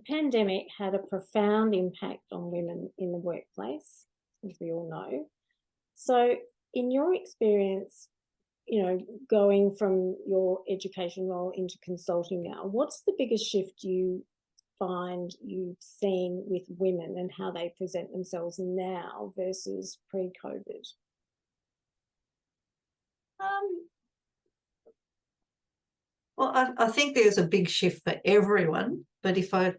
pandemic had a profound impact on women in the workplace, as we all know. So, in your experience, going from your education role into consulting now, what's the biggest shift you find you've seen with women and how they present themselves now versus pre-COVID? Um, well, I think there's a big shift for everyone, but if I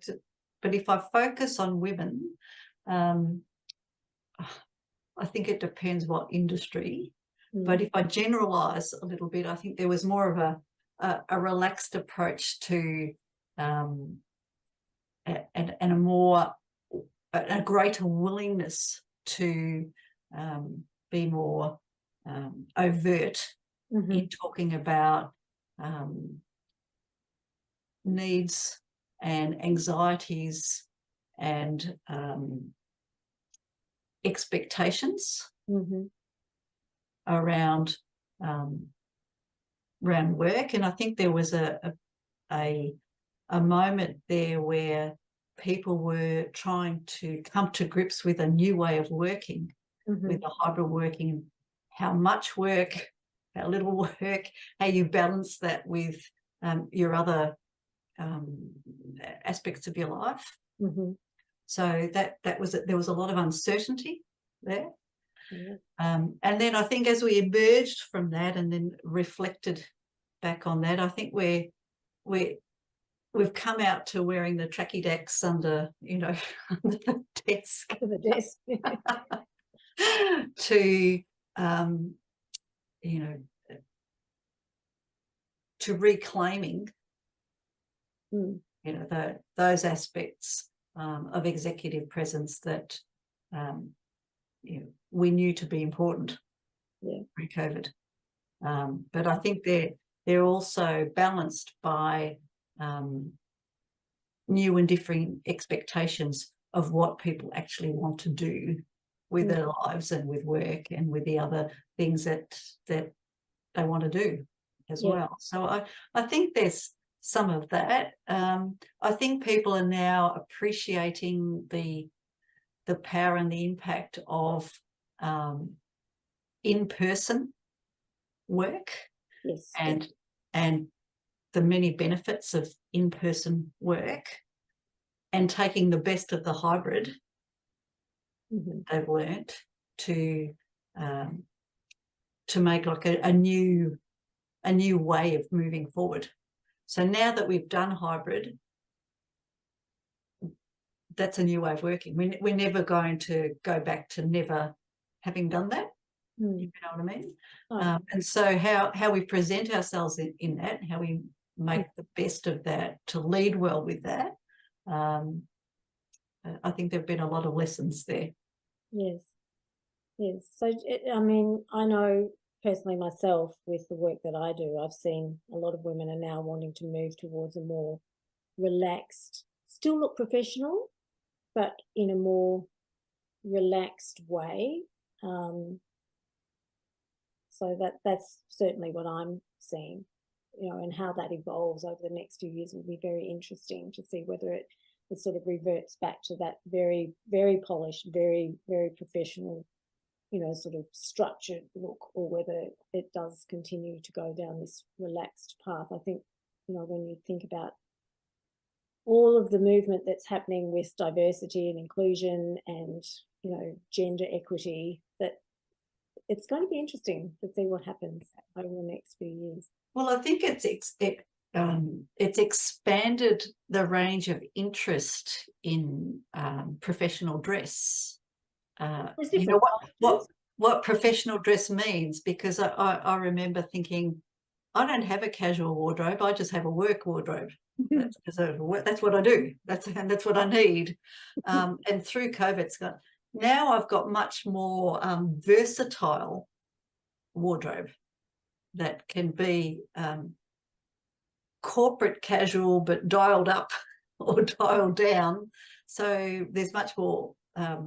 focus on women, um, I think it depends what industry. But if I generalise a little bit, I think there was more of a relaxed approach to and a greater willingness to be more overt in talking about needs and anxieties and expectations around work. And I think there was a moment there where people were trying to come to grips with a new way of working, with the hybrid working, how much work, how little work, how you balance that with your other aspects of your life. So there was a lot of uncertainty there. And then I think as we emerged from that and then reflected back on that, I think we've come out to wearing the tracky decks under under the desk. Under the desk. To to reclaiming those aspects of executive presence that we knew to be important pre-COVID. But I think they're also balanced by new and differing expectations of what people actually want to do with their lives and with work and with the other things that they want to do as well. So I think there's some of that. I think people are now appreciating the power and the impact of in-person work and the many benefits of in-person work, and taking the best of the hybrid they've learnt to make like a new way of moving forward. So now that we've done hybrid, that's a new way of working. We're never going to go back to never having done that. You know what I mean? And so how we present ourselves in that, how we make the best of that, to lead well with that, I think there have been a lot of lessons there. Yes. So, I mean, I know personally myself with the work that I do, I've seen a lot of women are now wanting to move towards a more relaxed, still look professional, but in a more relaxed way. So that's certainly what I'm seeing, and how that evolves over the next few years will be very interesting to see whether it sort of reverts back to that very, very polished, very, very professional, sort of structured look, or whether it does continue to go down this relaxed path. I think, when you think about all of the movement that's happening with diversity and inclusion and, gender equity, that it's going to be interesting to see what happens over the next few years. Well, I think it's expanded the range of interest in professional dress. What professional dress means, because I remember thinking, I don't have a casual wardrobe, I just have a work wardrobe. That's what I do. That's what I need. And through COVID, now I've got much more versatile wardrobe that can be corporate casual but dialed up or dialed down. So there's much more, there are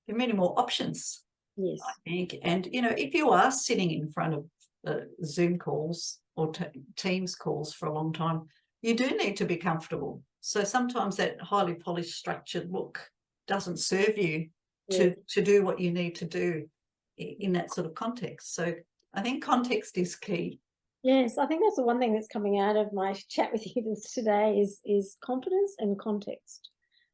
many more options. Yes, I think. And if you are sitting in front of Zoom calls or Teams calls for a long time, you do need to be comfortable. So sometimes that highly polished, structured look doesn't serve you Yeah. to do what you need to do in that sort of context. So I think context is key. Yes, I think that's the one thing that's coming out of my chat with you this today is confidence and context.